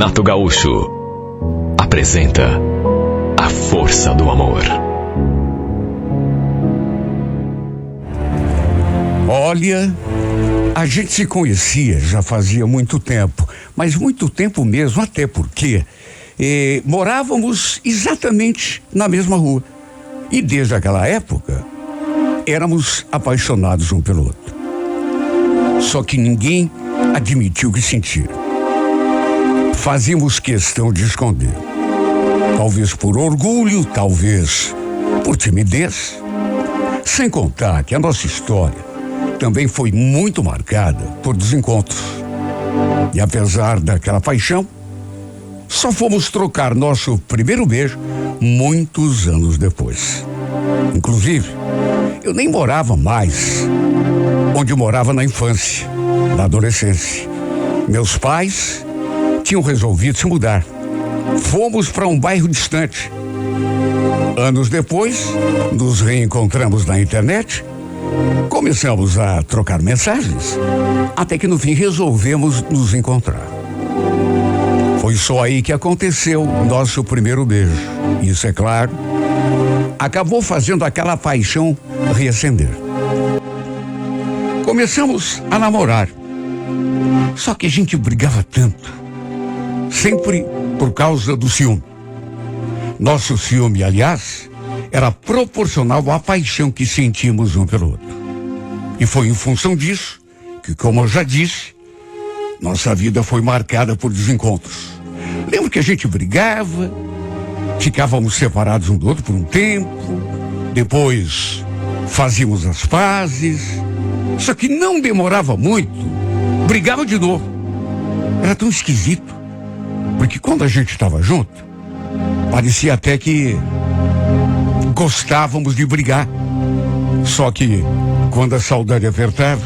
Renato Gaúcho apresenta A Força do Amor. Olha, a gente se conhecia já fazia muito tempo, mas muito tempo mesmo, até porque morávamos exatamente na mesma rua. E desde aquela época, éramos apaixonados um pelo outro. Só que ninguém admitiu que sentia. Fazíamos questão de esconder. Talvez por orgulho, talvez por timidez. Sem contar que a nossa história também foi muito marcada por desencontros. E apesar daquela paixão, só fomos trocar nosso primeiro beijo muitos anos depois. Inclusive, eu nem morava mais onde morava na infância, na adolescência. Meus pais tinham resolvido se mudar. Fomos para um bairro distante. Anos depois, nos reencontramos na internet. Começamos a trocar mensagens, até que no fim resolvemos nos encontrar. Foi só aí que aconteceu nosso primeiro beijo. Isso, é claro, acabou fazendo aquela paixão reacender. Começamos a namorar. Só que a gente brigava tanto, sempre por causa do ciúme. Nosso ciúme, aliás, era proporcional à paixão que sentíamos um pelo outro. E foi em função disso que, como eu já disse, nossa vida foi marcada por desencontros. Lembro que a gente brigava, ficávamos separados um do outro por um tempo, depois fazíamos as pazes, só que não demorava muito, brigava de novo. Era tão esquisito, porque quando a gente estava junto, parecia até que gostávamos de brigar. Só que quando a saudade apertava,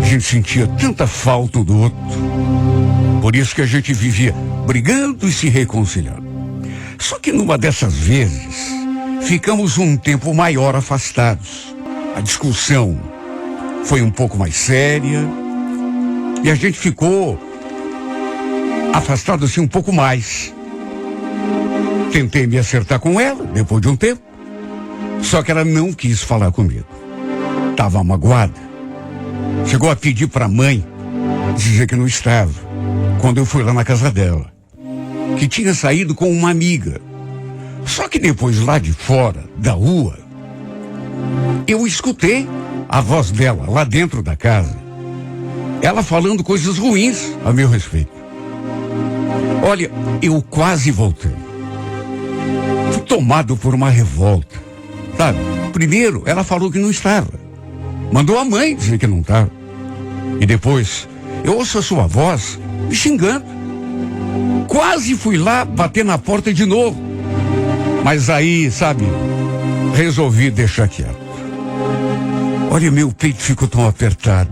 a gente sentia tanta falta um do outro. Por isso que a gente vivia brigando e se reconciliando. Só que numa dessas vezes, ficamos um tempo maior afastados. A discussão foi um pouco mais séria e a gente ficou afastado assim um pouco mais. Tentei me acertar com ela depois de um tempo, só que ela não quis falar comigo. Estava magoada. Chegou a pedir para a mãe dizer que não estava, quando eu fui lá na casa dela, que tinha saído com uma amiga. Só que depois, lá de fora, da rua, eu escutei a voz dela lá dentro da casa, ela falando coisas ruins a meu respeito. Olha, eu quase voltei. Fui tomado por uma revolta, sabe? Primeiro, ela falou que não estava. Mandou a mãe dizer que não estava. E depois, eu ouço a sua voz me xingando. Quase fui lá bater na porta de novo. Mas aí, sabe, resolvi deixar quieto. Olha, meu peito ficou tão apertado.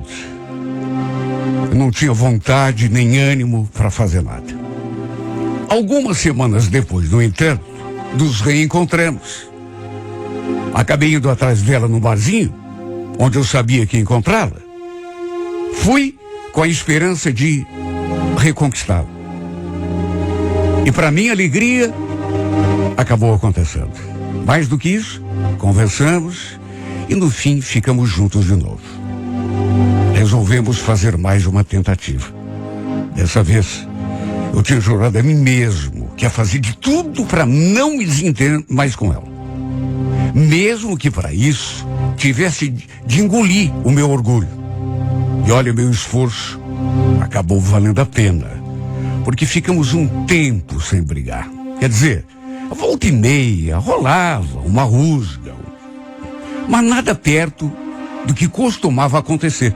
Eu não tinha vontade nem ânimo para fazer nada. Algumas semanas depois, no entanto, nos reencontramos. Acabei indo atrás dela no barzinho, onde eu sabia que encontrá-la. Fui com a esperança de reconquistá-la. E para minha alegria, acabou acontecendo. Mais do que isso, conversamos e no fim ficamos juntos de novo. Resolvemos fazer mais uma tentativa. Dessa vez, eu tinha jurado a mim mesmo que ia fazer de tudo para não me desentender mais com ela. Mesmo que para isso tivesse de engolir o meu orgulho. E olha, meu esforço acabou valendo a pena, porque ficamos um tempo sem brigar. Quer dizer, volta e meia rolava uma rusga, mas nada perto do que costumava acontecer.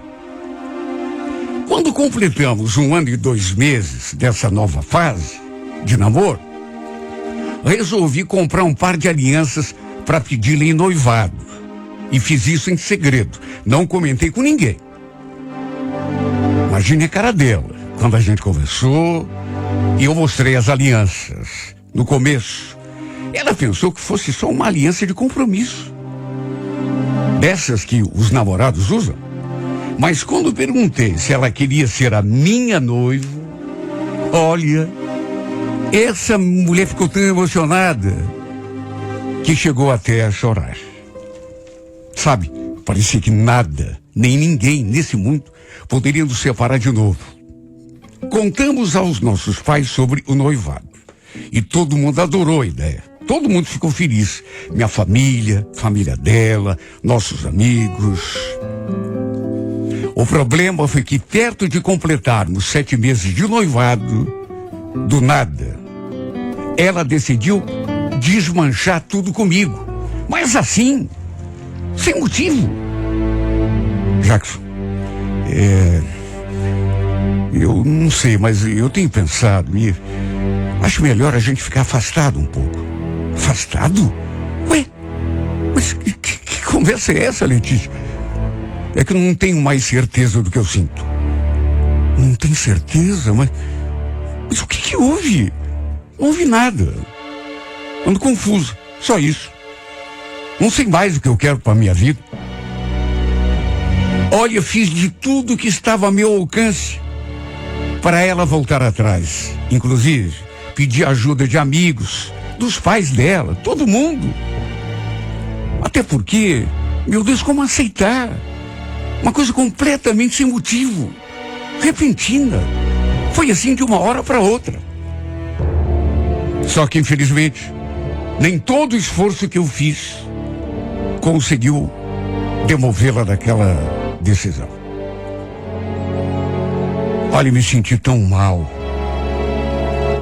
Quando completamos 1 ano e 2 meses dessa nova fase de namoro, resolvi comprar um par de alianças para pedi-la em noivado. E fiz isso em segredo. Não comentei com ninguém. Imagine a cara dela quando a gente conversou e eu mostrei as alianças. No começo, ela pensou que fosse só uma aliança de compromisso, dessas que os namorados usam. Mas quando perguntei se ela queria ser a minha noiva, olha, Essa mulher ficou tão emocionada que chegou até a chorar. Sabe, parecia que nada, nem ninguém nesse mundo poderia nos separar de novo. Contamos aos nossos pais sobre o noivado. E todo mundo adorou a ideia. Todo mundo ficou feliz. Minha família, família dela, nossos amigos. O problema foi que perto de completarmos 7 meses de noivado, do nada, ela decidiu desmanchar tudo comigo. Mas assim, sem motivo. Jackson, eu não sei, mas eu tenho pensado e acho melhor a gente ficar afastado um pouco. Afastado? Ué, mas que conversa é essa, Letícia? É que eu não tenho mais certeza do que eu sinto. Não tenho certeza, mas o que houve? Não houve nada. Ando confuso, só isso. Não sei mais o que eu quero para minha vida. Olha, fiz de tudo que estava a meu alcance para ela voltar atrás. Inclusive, pedi ajuda de amigos, dos pais dela, todo mundo. Até porque, meu Deus, como aceitar? Uma coisa completamente sem motivo, repentina. Foi assim de uma hora para outra. Só que, infelizmente, nem todo o esforço que eu fiz conseguiu demovê-la daquela decisão. Olha, me senti tão mal.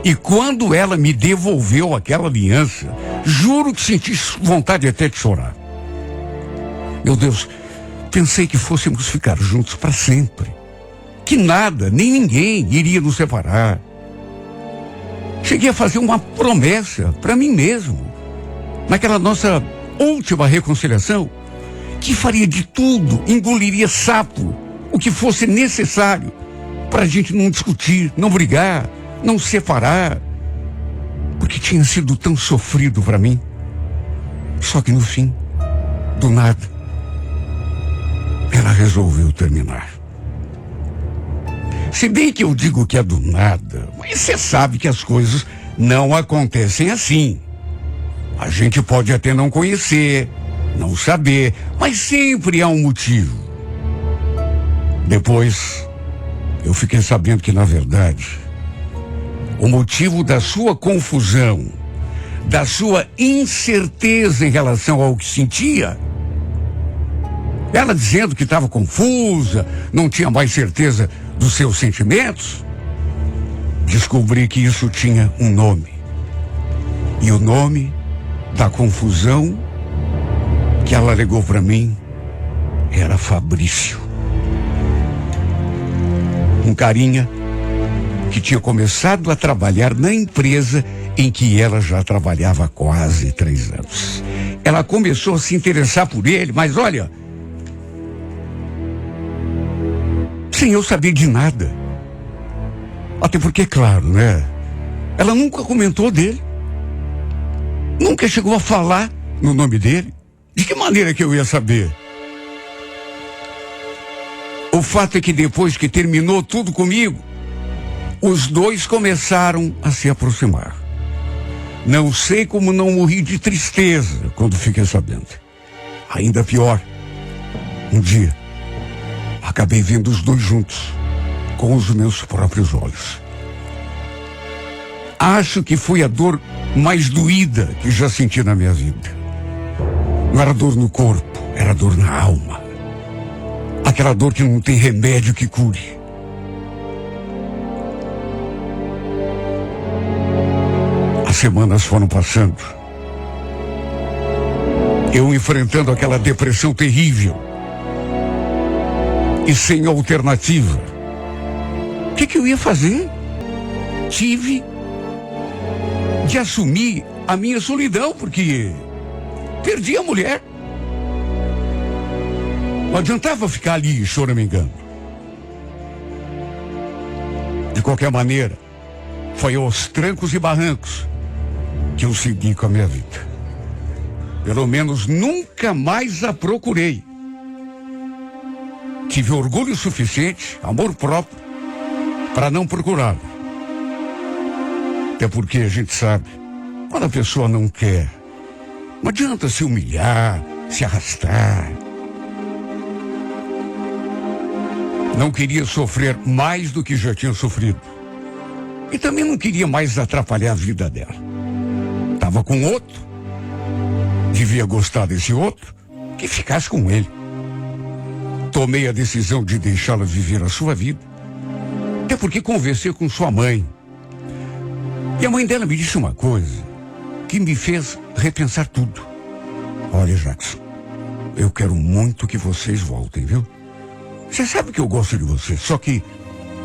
E quando ela me devolveu aquela aliança, juro que senti vontade até de chorar. Meu Deus, pensei que fôssemos ficar juntos para sempre. Que nada, nem ninguém iria nos separar. Cheguei a fazer uma promessa para mim mesmo, naquela nossa última reconciliação, que faria de tudo, engoliria sapo, o que fosse necessário, para a gente não discutir, não brigar, não se separar, porque tinha sido tão sofrido para mim. Só que no fim, do nada, ela resolveu terminar. Se bem que eu digo que é do nada, mas você sabe que as coisas não acontecem assim. A gente pode até não conhecer, não saber, mas sempre há um motivo. Depois, eu fiquei sabendo que, na verdade, o motivo da sua confusão, da sua incerteza em relação ao que sentia, ela dizendo que estava confusa, não tinha mais certeza dos seus sentimentos, descobri que isso tinha um nome. E o nome da confusão que ela alegou para mim era Fabrício. Um carinha que tinha começado a trabalhar na empresa em que ela já trabalhava há quase 3 anos. Ela começou a se interessar por ele, mas olha, sem eu saber de nada. Até porque, claro, né? Ela nunca comentou dele. Nunca chegou a falar no nome dele. De que maneira que eu ia saber? O fato é que depois que terminou tudo comigo, os dois começaram a se aproximar. Não sei como não morri de tristeza quando fiquei sabendo. Ainda pior, um dia, acabei vendo os dois juntos, com os meus próprios olhos. Acho que foi a dor mais doída que já senti na minha vida. Não era dor no corpo, era dor na alma. Aquela dor que não tem remédio que cure. As semanas foram passando. Eu enfrentando aquela depressão terrível. E sem alternativa. O que eu ia fazer? Tive de assumir a minha solidão, porque perdi a mulher. Não adiantava ficar ali choramingando. De qualquer maneira, foi aos trancos e barrancos que eu segui com a minha vida. Pelo menos nunca mais a procurei. Tive orgulho suficiente, amor próprio, para não procurá-la. Até porque a gente sabe, quando a pessoa não quer, não adianta se humilhar, se arrastar. Não queria sofrer mais do que já tinha sofrido. E também não queria mais atrapalhar a vida dela. Estava com outro, devia gostar desse outro, que ficasse com ele. Tomei a decisão de deixá-la viver a sua vida. Até porque conversei com sua mãe. E a mãe dela me disse uma coisa que me fez repensar tudo. Olha, Jackson, eu quero muito que vocês voltem, viu? Você sabe que eu gosto de você, só que,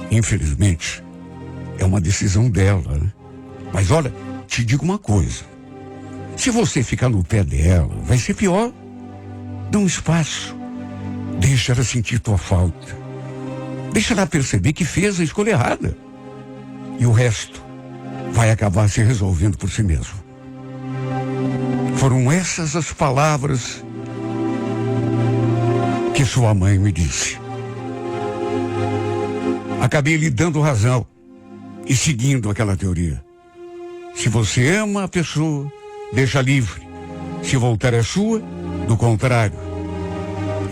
infelizmente, é uma decisão dela, né? Mas olha, te digo uma coisa. Se você ficar no pé dela, vai ser pior. Dá um espaço. Deixa ela sentir tua falta. Deixa ela perceber que fez a escolha errada. E o resto vai acabar se resolvendo por si mesmo. Foram essas as palavras que sua mãe me disse. Acabei lhe dando razão e seguindo aquela teoria. Se você ama a pessoa, deixa livre. Se voltar é sua, do contrário,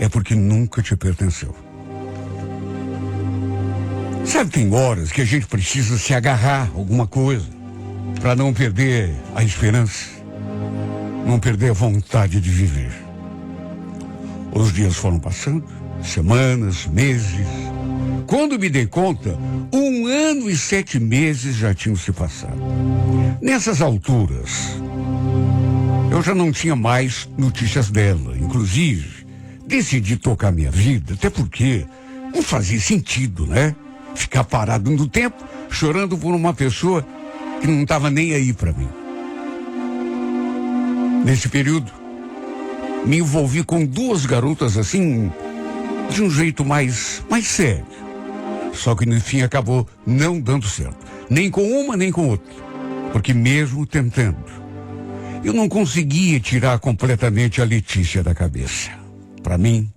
é porque nunca te pertenceu. Sabe, tem horas que a gente precisa se agarrar a alguma coisa para não perder a esperança, não perder a vontade de viver. Os dias foram passando, semanas, meses. Quando me dei conta, 1 ano e 7 meses já tinham se passado. Nessas alturas, eu já não tinha mais notícias dela. Inclusive, decidi tocar minha vida, até porque não fazia sentido, né? Ficar parado no tempo, chorando por uma pessoa que não estava nem aí para mim. Nesse período, me envolvi com 2 garotas assim, de um jeito mais sério. Só que no fim acabou não dando certo. Nem com uma, nem com outra. Porque mesmo tentando, eu não conseguia tirar completamente a Letícia da cabeça. Para mim,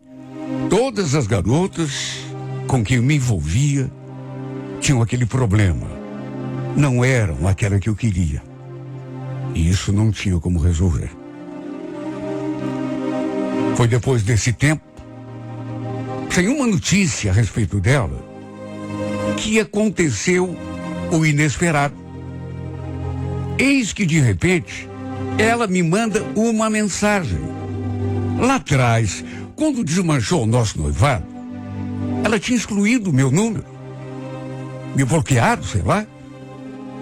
todas as garotas com quem eu me envolvia tinham aquele problema. Não eram aquela que eu queria. E isso não tinha como resolver. Foi depois desse tempo, sem uma notícia a respeito dela, que aconteceu o inesperado. Eis que de repente, ela me manda uma mensagem. Lá atrás, quando desmanchou o nosso noivado, ela tinha excluído o meu número, me bloqueado, sei lá.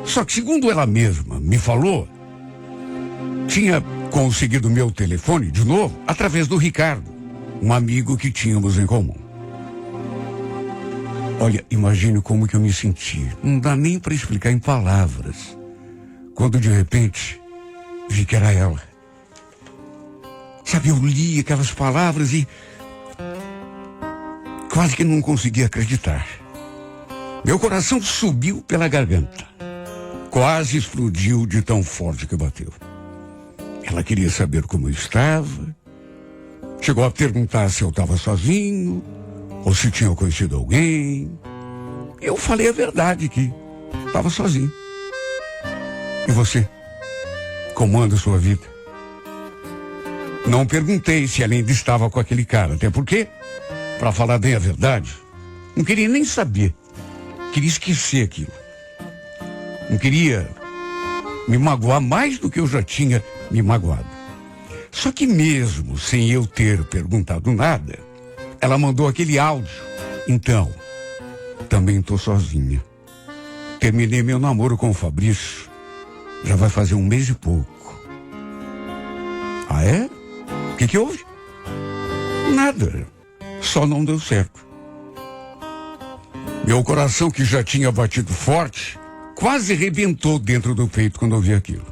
Só que segundo ela mesma me falou, tinha conseguido meu telefone de novo através do Ricardo, um amigo que tínhamos em comum. Olha, imagine como que eu me senti. Não dá nem para explicar em palavras. Quando de repente vi que era ela. Sabe, eu li aquelas palavras e quase que não conseguia acreditar. Meu coração subiu pela garganta. Quase explodiu de tão forte que bateu. Ela queria saber como eu estava. Chegou a perguntar se eu estava sozinho ou se tinha conhecido alguém. Eu falei a verdade, que estava sozinho. E você? Como anda a sua vida? Não perguntei se ela ainda estava com aquele cara, até porque, para falar bem a verdade, não queria nem saber. Queria esquecer aquilo. Não queria me magoar mais do que eu já tinha me magoado. Só que mesmo sem eu ter perguntado nada, ela mandou aquele áudio. Então, também estou sozinha. Terminei meu namoro com o Fabrício. Já vai fazer 1 mês e pouco. Ah, é? O que houve? Nada. Só não deu certo. Meu coração, que já tinha batido forte, quase rebentou dentro do peito quando eu vi aquilo.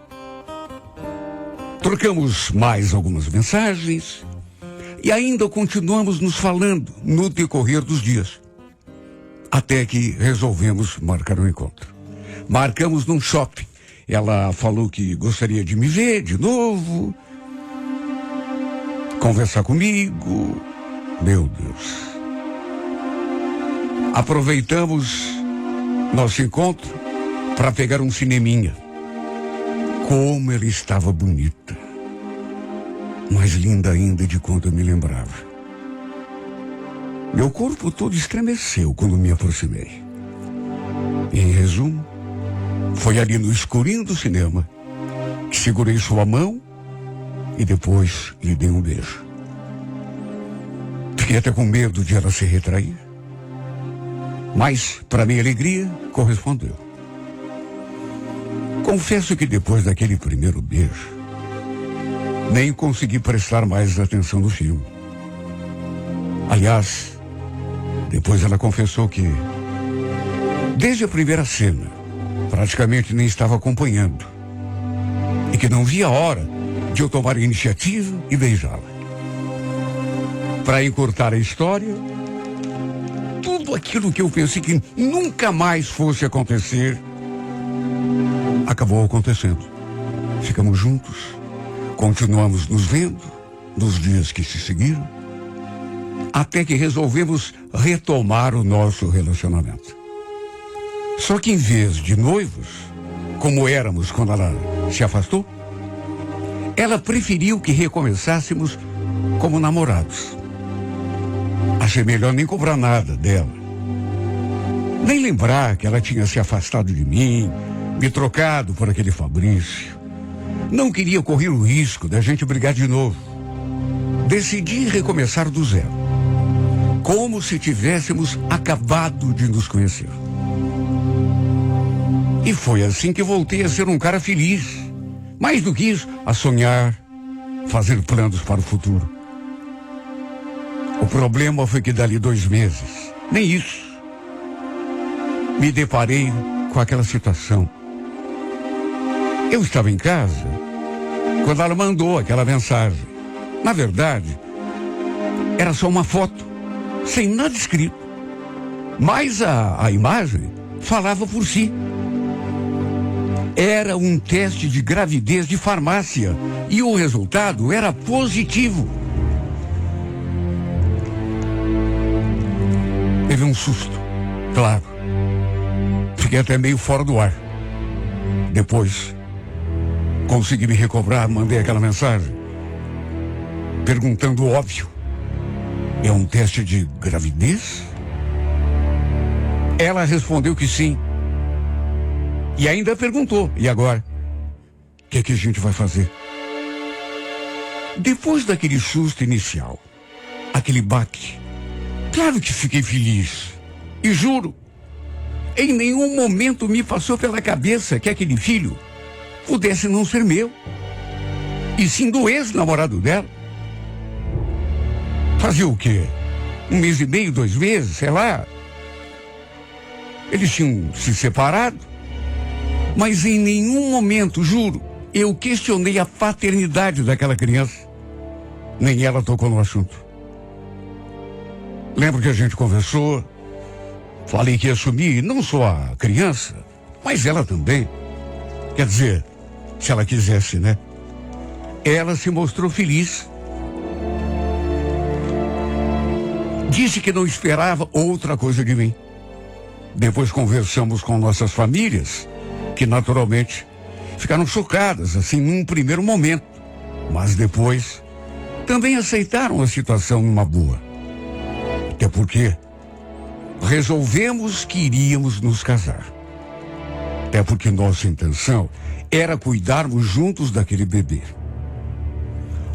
Trocamos mais algumas mensagens e ainda continuamos nos falando no decorrer dos dias. Até que resolvemos marcar um encontro. Marcamos num shopping. Ela falou que gostaria de me ver de novo, conversar comigo. Meu Deus. Aproveitamos nosso encontro para pegar um cineminha. Como ela estava bonita. Mais linda ainda de quando eu me lembrava. Meu corpo todo estremeceu quando me aproximei. Em resumo, foi ali no escurinho do cinema que segurei sua mão e depois lhe dei um beijo. Fiquei até com medo de ela se retrair. Mas, para minha alegria, correspondeu. Confesso que depois daquele primeiro beijo, nem consegui prestar mais atenção no filme. Aliás, depois ela confessou que, desde a primeira cena, praticamente nem estava acompanhando. E que não via a hora de eu tomar a iniciativa e beijá-la. Para encurtar a história, tudo aquilo que eu pensei que nunca mais fosse acontecer, acabou acontecendo. Ficamos juntos, continuamos nos vendo nos dias que se seguiram, até que resolvemos retomar o nosso relacionamento. Só que em vez de noivos, como éramos quando ela se afastou, ela preferiu que recomeçássemos como namorados. Achei melhor nem cobrar nada dela. Nem lembrar que ela tinha se afastado de mim, me trocado por aquele Fabrício. Não queria correr o risco da gente brigar de novo. Decidi recomeçar do zero. Como se tivéssemos acabado de nos conhecer. E foi assim que voltei a ser um cara feliz. Mais do que isso, a sonhar, fazer planos para o futuro. O problema foi que dali 2 meses, nem isso, me deparei com aquela situação. Eu estava em casa quando ela mandou aquela mensagem. Na verdade, era só uma foto, sem nada escrito. Mas a imagem falava por si. Era um teste de gravidez de farmácia e o resultado era positivo. Teve um susto, claro. Fiquei até meio fora do ar. Depois, consegui me recobrar, mandei aquela mensagem, perguntando o óbvio: é um teste de gravidez? Ela respondeu que sim. E ainda perguntou: e agora? O que é que a gente vai fazer? Depois daquele susto inicial, aquele baque, claro que fiquei feliz. E juro, em nenhum momento me passou pela cabeça que aquele filho pudesse não ser meu, e sim do ex-namorado dela. Fazia o quê? 1 mês e meio, 2 meses, sei lá. Eles tinham se separado. Mas em nenhum momento, juro, eu questionei a paternidade daquela criança. Nem ela tocou no assunto. Lembro que a gente conversou, falei que ia assumir não só a criança, mas ela também. Quer dizer, se ela quisesse, né? Ela se mostrou feliz. Disse que não esperava outra coisa de mim. Depois conversamos com nossas famílias, que naturalmente ficaram chocadas, assim, num primeiro momento. Mas depois também aceitaram a situação numa boa. Até porque resolvemos que iríamos nos casar. Até porque nossa intenção era cuidarmos juntos daquele bebê.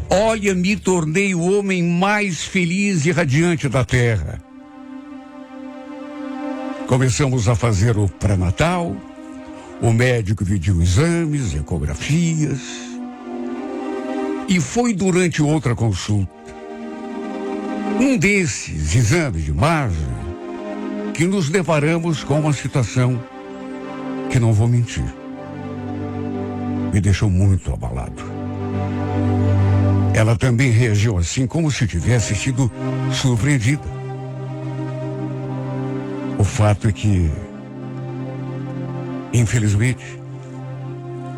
Olha, me tornei o homem mais feliz e radiante da terra. Começamos a fazer o pré-natal. O médico pediu exames, ecografias. E foi durante outra consulta, um desses exames de imagem, que nos deparamos com uma situação que, não vou mentir, me deixou muito abalado. Ela também reagiu assim, como se tivesse sido surpreendida. O fato é que, infelizmente,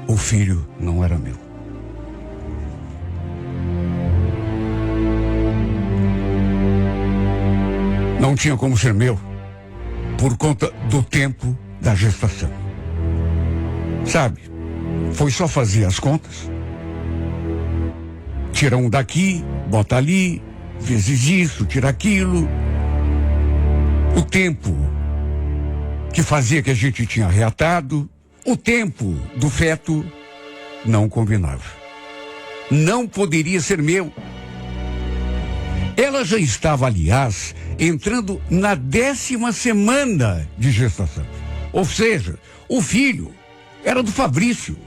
o filho não era meu. Não tinha como ser meu, por conta do tempo da gestação. Sabe, Foi só fazer as contas. Tira um daqui, bota ali, vezes isso, tira aquilo. O tempo que fazia que a gente tinha reatado, o tempo do feto não combinava. Não poderia ser meu. Ela já estava, aliás, entrando na 10ª semana de gestação. Ou seja, o filho era do Fabrício.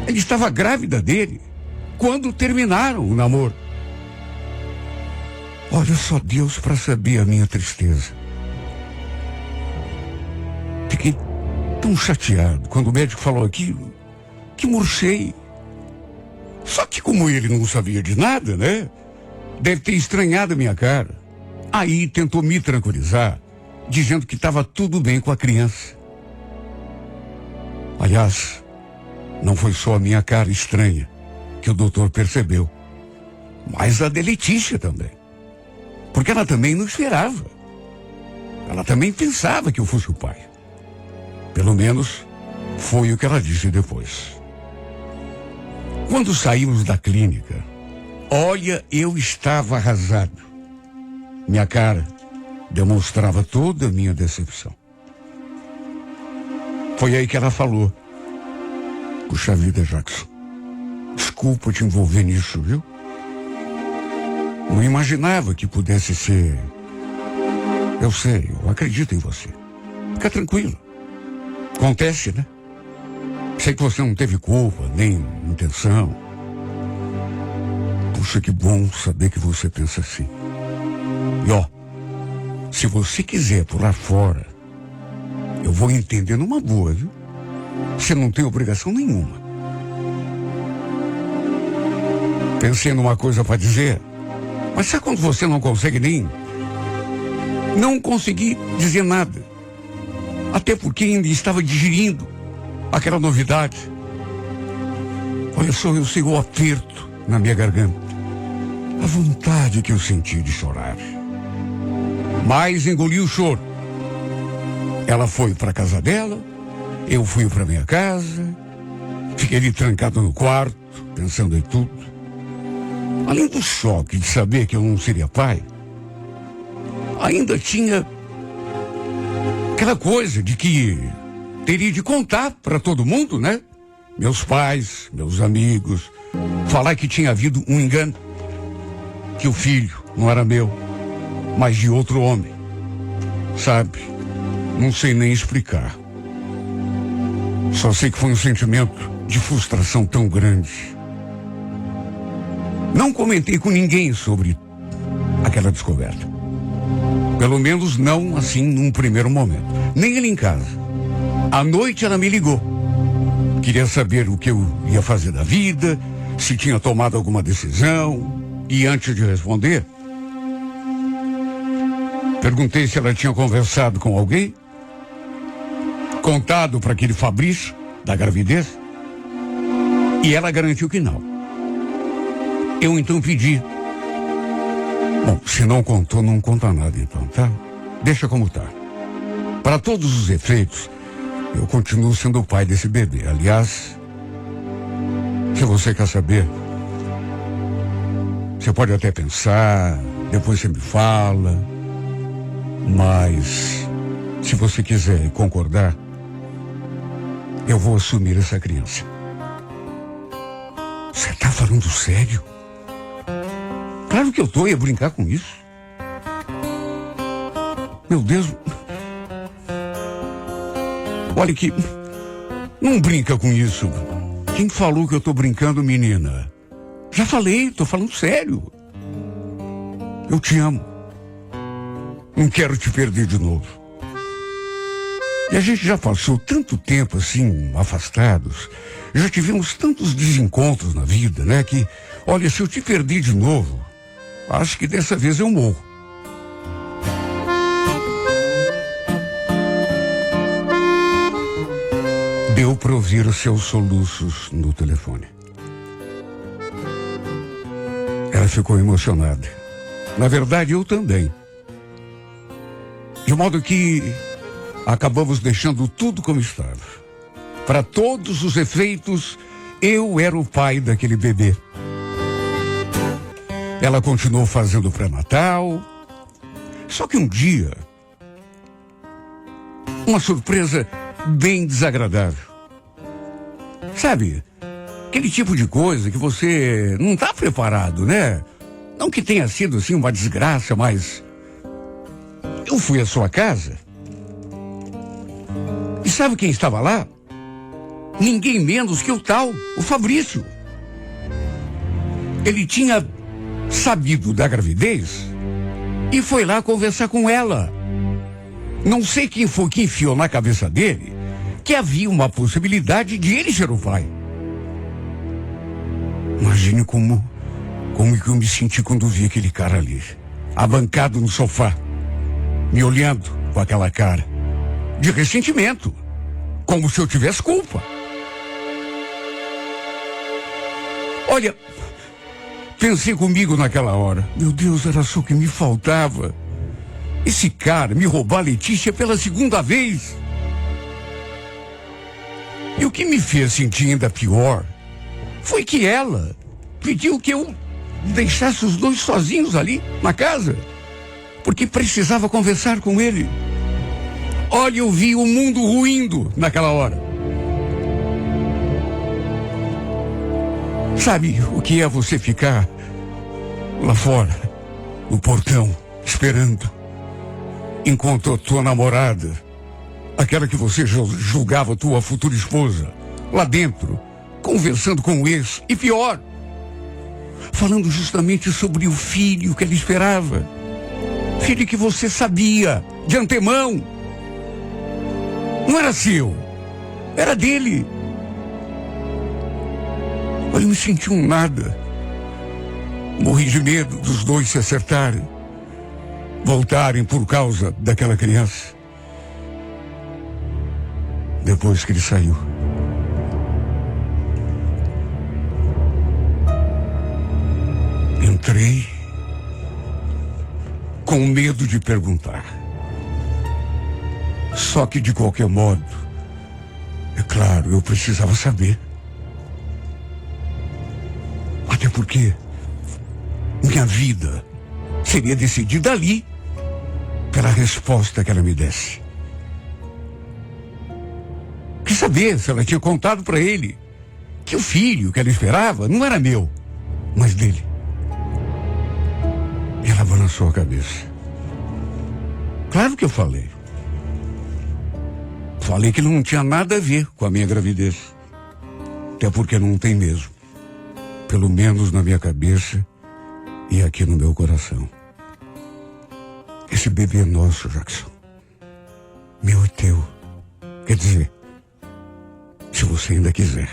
Ele estava grávida dele quando terminaram o namoro. Olha só Deus para saber a minha tristeza. Fiquei tão chateado quando o médico falou aquilo, que murchei. Só que como ele não sabia de nada, né? Deve ter estranhado a minha cara. Aí tentou me tranquilizar, dizendo que estava tudo bem com a criança. Aliás, não foi só a minha cara estranha que o doutor percebeu, mas a de Letícia também. Porque ela também não esperava. Ela também pensava que eu fosse o pai. Pelo menos foi o que ela disse depois. Quando saímos da clínica, olha, eu estava arrasado. Minha cara demonstrava toda a minha decepção. Foi aí que ela falou: puxa vida, Jackson, desculpa te envolver nisso, viu? Não imaginava que pudesse ser. Eu sei, eu acredito em você. Fica tranquilo. Acontece, né? Sei que você não teve culpa, nem intenção. Puxa, que bom saber que você pensa assim. E ó, se você quiser pular fora, eu vou entender numa boa, viu? Você não tem obrigação nenhuma. Pensei numa coisa para dizer, mas sabe quando você não consegue não consegui dizer nada? Até porque ainda estava digerindo aquela novidade. Olha só, eu sei o aperto na minha garganta, a vontade que eu senti de chorar. Mas engoli o choro. Ela foi para a casa dela, eu fui para minha casa, fiquei ali trancado no quarto, pensando em tudo. Além do choque de saber que eu não seria pai, ainda tinha aquela coisa de que teria de contar para todo mundo, né? Meus pais, meus amigos, falar que tinha havido um engano, que o filho não era meu, mas de outro homem. Sabe, não sei nem explicar. Só sei que foi um sentimento de frustração tão grande. Não comentei com ninguém sobre aquela descoberta. Pelo menos não assim num primeiro momento. Nem ele em casa. À noite ela me ligou. Queria saber o que eu ia fazer da vida, se tinha tomado alguma decisão. E antes de responder, perguntei se ela tinha conversado com alguém, contado para aquele Fabrício da gravidez. E ela garantiu que não. Eu então pedi: bom, se não contou, não conta nada então, tá? Deixa como tá. Para todos os efeitos, eu continuo sendo o pai desse bebê. Aliás, se você quer saber, você pode até pensar, depois você me fala, mas se você quiser concordar, eu vou assumir essa criança. Você tá falando sério? Claro que eu tô, ia brincar com isso. Meu Deus. Olha que... não brinca com isso. Quem falou que eu tô brincando, menina? Já falei, tô falando sério. Eu te amo. Não quero te perder de novo. E a gente já passou tanto tempo assim, afastados. Já tivemos tantos desencontros na vida, né? Que, olha, se eu te perder de novo, acho que dessa vez eu morro. Deu para ouvir os seus soluços no telefone. Ela ficou emocionada. Na verdade, eu também. De modo que acabamos deixando tudo como estava. Para todos os efeitos, eu era o pai daquele bebê. Ela continuou fazendo pré-natal. Só que um dia, uma surpresa bem desagradável. Sabe, aquele tipo de coisa que você não está preparado, né? Não que tenha sido assim uma desgraça, mas eu fui à sua casa e sabe quem estava lá? Ninguém menos que o Fabrício. Ele tinha sabido da gravidez e foi lá conversar com ela. Não sei quem foi que enfiou na cabeça dele que havia uma possibilidade de ele ser o pai. Imagine como que eu me senti quando vi aquele cara ali, abancado no sofá, me olhando com aquela cara de ressentimento, como se eu tivesse culpa. Olha, pensei comigo naquela hora, meu Deus, era só o que me faltava. Esse cara me roubar a Letícia pela segunda vez. E o que me fez sentir ainda pior foi que ela pediu que eu deixasse os dois sozinhos ali na casa, porque precisava conversar com ele. Olha, eu vi o mundo ruindo naquela hora. Sabe o que é você ficar lá fora, no portão, esperando, enquanto a tua namorada, aquela que você julgava tua futura esposa, lá dentro, conversando com o ex, e pior, falando justamente sobre o filho que ela esperava. Filho que você sabia, de antemão. Não era seu, era dele. Olha, eu me senti um nada. Morri de medo dos dois se acertarem, voltarem por causa daquela criança. Depois que ele saiu, entrei com medo de perguntar. Só que de qualquer modo, é claro, eu precisava saber. Até porque minha vida seria decidida ali, pela resposta que ela me desse. Quis saber se ela tinha contado para ele que o filho que ela esperava não era meu, mas dele. E ela balançou a cabeça. Claro que eu falei. Falei que não tinha nada a ver com a minha gravidez. Até porque não tem mesmo. Pelo menos na minha cabeça e aqui no meu coração. Esse bebê é nosso, Jackson. Meu e teu. Quer dizer, se você ainda quiser.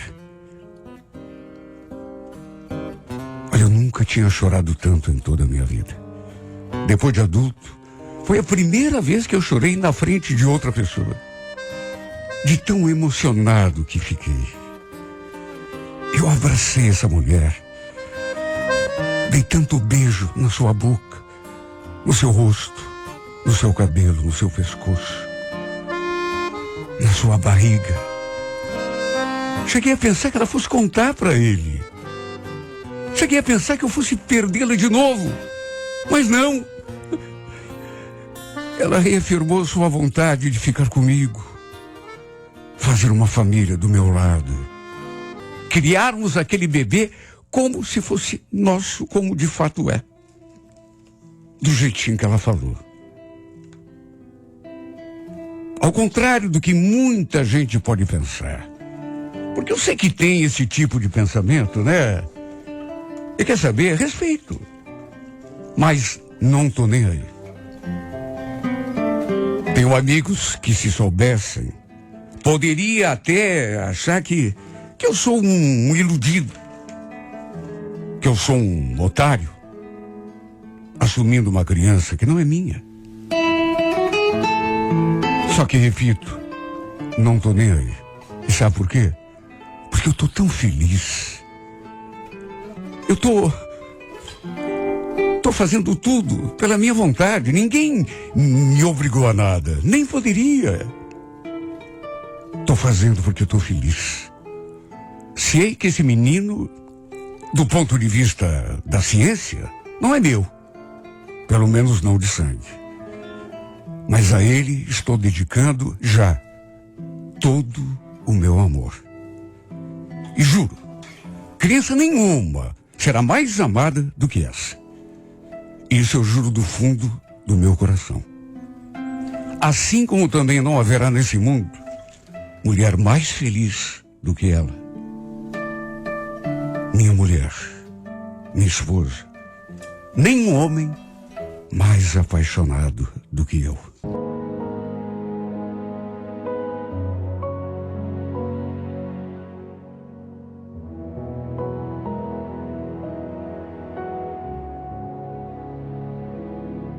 Olha, eu nunca tinha chorado tanto em toda a minha vida. Depois de adulto, foi a primeira vez que eu chorei na frente de outra pessoa. De tão emocionado que fiquei. Eu abracei essa mulher. Dei tanto beijo na sua boca, no seu rosto, no seu cabelo, no seu pescoço, na sua barriga. Cheguei a pensar que ela fosse contar para ele. Cheguei a pensar que eu fosse perdê-la de novo. Mas não. Ela reafirmou sua vontade de ficar comigo. Fazer uma família do meu lado. Criarmos aquele bebê como se fosse nosso, como de fato é. Do jeitinho que ela falou. Ao contrário do que muita gente pode pensar. Porque eu sei que tem esse tipo de pensamento, né? E quer saber? Respeito. Mas não tô nem aí. Tenho amigos que, se soubessem, poderia até achar que eu sou um iludido. Que eu sou um otário. Assumindo uma criança que não é minha. Só que, repito, não tô nem aí. E sabe por quê? Porque eu tô tão feliz. Eu tô fazendo tudo pela minha vontade. Ninguém me obrigou a nada. Nem poderia. Tô Estou fazendo porque estou feliz. Sei que esse menino, do ponto de vista da ciência, não é meu. Pelo menos não de sangue. Mas a ele estou dedicando já todo o meu amor. E juro, criança nenhuma será mais amada do que essa. Isso eu juro do fundo do meu coração. Assim como também não haverá nesse mundo mulher mais feliz do que ela. Minha mulher, minha esposa, nenhum homem mais apaixonado do que eu.